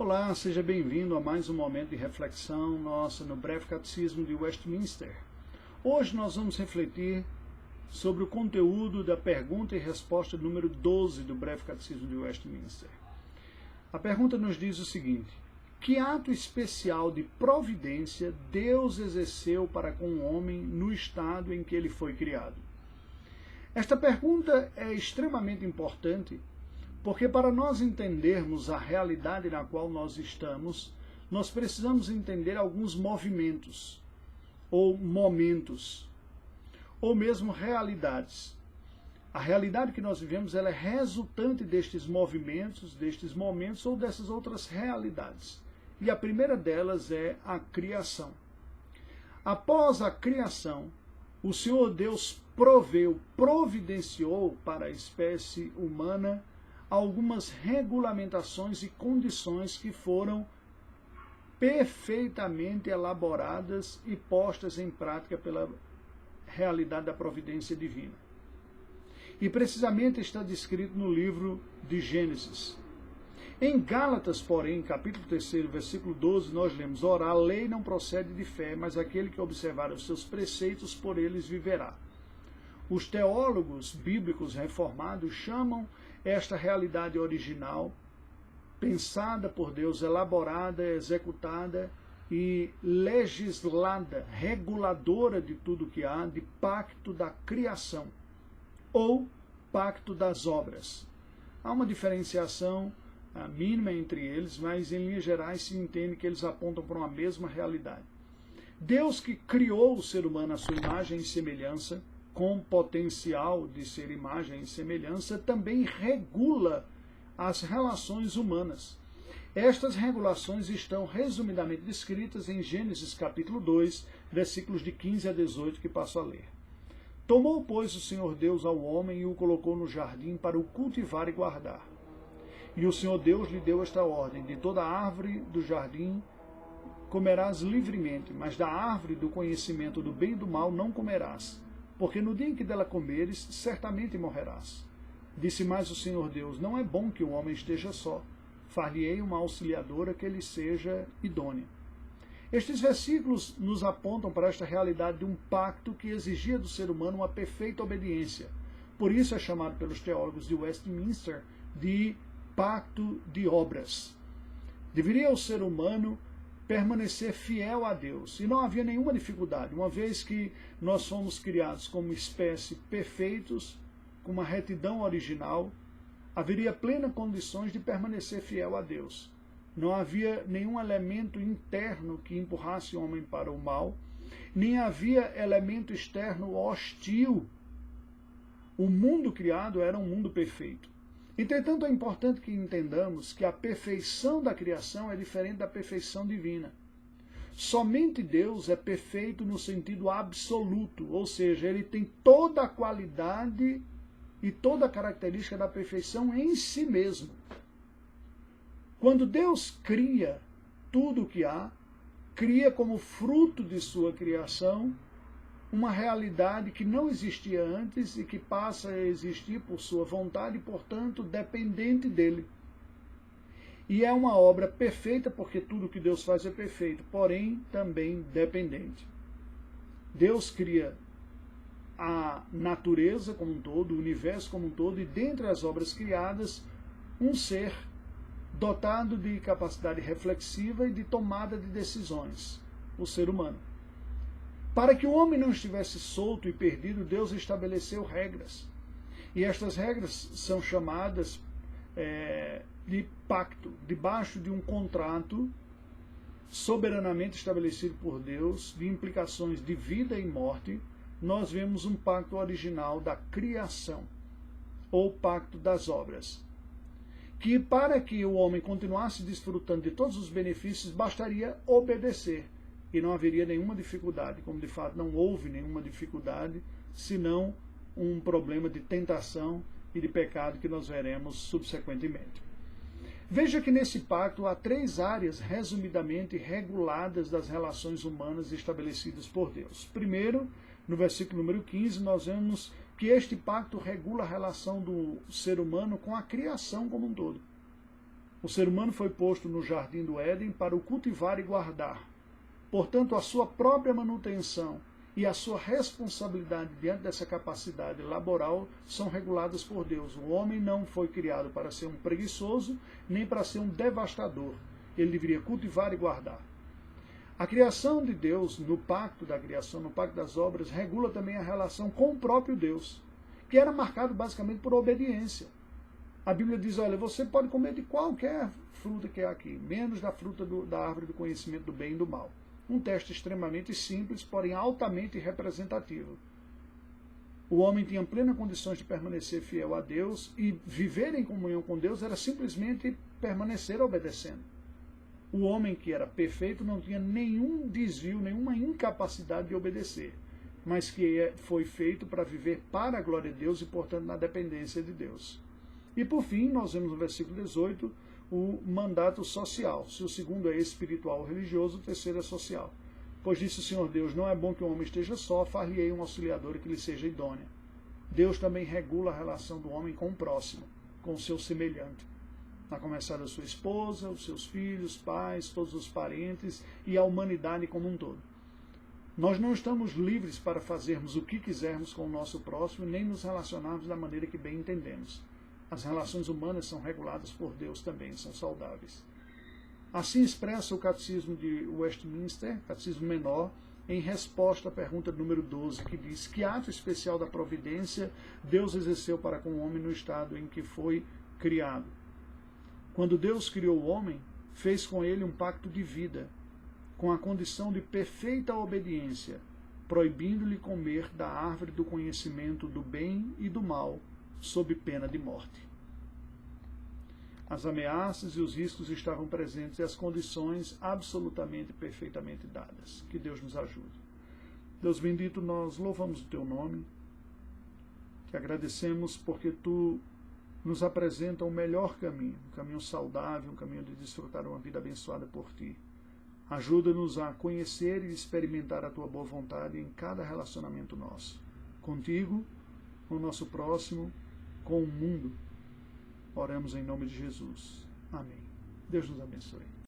Olá, seja bem-vindo a mais um momento de reflexão nossa no Breve Catecismo de Westminster. Hoje nós vamos refletir sobre o conteúdo da pergunta e resposta número 12 do Breve Catecismo de Westminster. A pergunta nos diz o seguinte: que ato especial de providência Deus exerceu para com o homem no estado em que ele foi criado? Esta pergunta é extremamente importante, porque para nós entendermos a realidade na qual nós estamos, nós precisamos entender alguns movimentos, ou momentos, ou mesmo realidades. A realidade que nós vivemos ela é resultante destes movimentos, destes momentos ou dessas outras realidades. E a primeira delas é a criação. Após a criação, o Senhor Deus providenciou para a espécie humana algumas regulamentações e condições que foram perfeitamente elaboradas e postas em prática pela realidade da providência divina. E precisamente está descrito no livro de Gênesis. Em Gálatas, porém, capítulo 3, versículo 12, nós lemos: ora, a lei não procede de fé, mas aquele que observar os seus preceitos, por eles viverá. Os teólogos bíblicos reformados chamam esta realidade original, pensada por Deus, elaborada, executada e legislada, reguladora de tudo que há, de pacto da criação ou pacto das obras. Há uma diferenciação mínima entre eles, mas em linhas gerais se entende que eles apontam para uma mesma realidade. Deus que criou o ser humano à sua imagem e semelhança, com potencial de ser imagem e semelhança, também regula as relações humanas. Estas regulações estão resumidamente descritas em Gênesis capítulo 2, versículos de 15 a 18, que passo a ler. Tomou, pois, o Senhor Deus ao homem e o colocou no jardim para o cultivar e guardar. E o Senhor Deus lhe deu esta ordem: de toda árvore do jardim comerás livremente, mas da árvore do conhecimento do bem e do mal não comerás, porque no dia em que dela comeres, certamente morrerás. Disse mais o Senhor Deus: não é bom que o homem esteja só. Far-lhe-ei uma auxiliadora que lhe seja idônea. Estes versículos nos apontam para esta realidade de um pacto que exigia do ser humano uma perfeita obediência. Por isso é chamado pelos teólogos de Westminster de pacto de obras. Deveria o ser humano permanecer fiel a Deus. E não havia nenhuma dificuldade, uma vez que nós fomos criados como espécie perfeitos, com uma retidão original, haveria plenas condições de permanecer fiel a Deus. Não havia nenhum elemento interno que empurrasse o homem para o mal, nem havia elemento externo hostil. O mundo criado era um mundo perfeito. Entretanto, é importante que entendamos que a perfeição da criação é diferente da perfeição divina. Somente Deus é perfeito no sentido absoluto, ou seja, ele tem toda a qualidade e toda a característica da perfeição em si mesmo. Quando Deus cria tudo o que há, cria como fruto de sua criação uma realidade que não existia antes e que passa a existir por sua vontade e, portanto, dependente dele. E é uma obra perfeita porque tudo que Deus faz é perfeito, porém também dependente. Deus cria a natureza como um todo, o universo como um todo, e dentre as obras criadas, um ser dotado de capacidade reflexiva e de tomada de decisões, o ser humano. Para que o homem não estivesse solto e perdido, Deus estabeleceu regras. E estas regras são chamadas de pacto. Debaixo de um contrato soberanamente estabelecido por Deus, de implicações de vida e morte, nós vemos um pacto original da criação, ou pacto das obras. Que para que o homem continuasse desfrutando de todos os benefícios, bastaria obedecer. E não haveria nenhuma dificuldade, como de fato não houve nenhuma dificuldade, senão um problema de tentação e de pecado que nós veremos subsequentemente. Veja que nesse pacto há 3 áreas resumidamente reguladas das relações humanas estabelecidas por Deus. Primeiro, no versículo número 15, nós vemos que este pacto regula a relação do ser humano com a criação como um todo. O ser humano foi posto no jardim do Éden para o cultivar e guardar. Portanto, a sua própria manutenção e a sua responsabilidade diante dessa capacidade laboral são reguladas por Deus. O homem não foi criado para ser um preguiçoso, nem para ser um devastador. Ele deveria cultivar e guardar. A criação de Deus, no pacto da criação, no pacto das obras, regula também a relação com o próprio Deus, que era marcado basicamente por obediência. A Bíblia diz, olha, você pode comer de qualquer fruta que é aqui, menos da fruta da árvore do conhecimento do bem e do mal. Um texto extremamente simples, porém altamente representativo. O homem tinha plenas condições de permanecer fiel a Deus, e viver em comunhão com Deus era simplesmente permanecer obedecendo. O homem que era perfeito não tinha nenhum desvio, nenhuma incapacidade de obedecer, mas que foi feito para viver para a glória de Deus e, portanto, na dependência de Deus. E, por fim, nós vemos no versículo 18 o mandato social. Se o segundo é espiritual ou religioso, o terceiro é social. Pois disse o Senhor Deus, não é bom que o homem esteja só, far-lhe-ei um auxiliador que lhe seja idôneo. Deus também regula a relação do homem com o próximo, com o seu semelhante. A começar da sua esposa, os seus filhos, pais, todos os parentes e a humanidade como um todo. Nós não estamos livres para fazermos o que quisermos com o nosso próximo, nem nos relacionarmos da maneira que bem entendemos. As relações humanas são reguladas por Deus também, são saudáveis. Assim expressa o Catecismo de Westminster, Catecismo Menor, em resposta à pergunta número 12, que diz: que ato especial da providência Deus exerceu para com o homem no estado em que foi criado? Quando Deus criou o homem, fez com ele um pacto de vida, com a condição de perfeita obediência, proibindo-lhe comer da árvore do conhecimento do bem e do mal, sob pena de morte. As ameaças e os riscos estavam presentes e as condições absolutamente, perfeitamente dadas. Que Deus nos ajude. Deus bendito, nós louvamos o Teu nome, te agradecemos porque Tu nos apresenta o melhor caminho, um caminho saudável, um caminho de desfrutar uma vida abençoada por Ti. Ajuda-nos a conhecer e experimentar a Tua boa vontade em cada relacionamento nosso, contigo, com o nosso próximo, com o mundo. Oramos em nome de Jesus. Amém. Deus nos abençoe.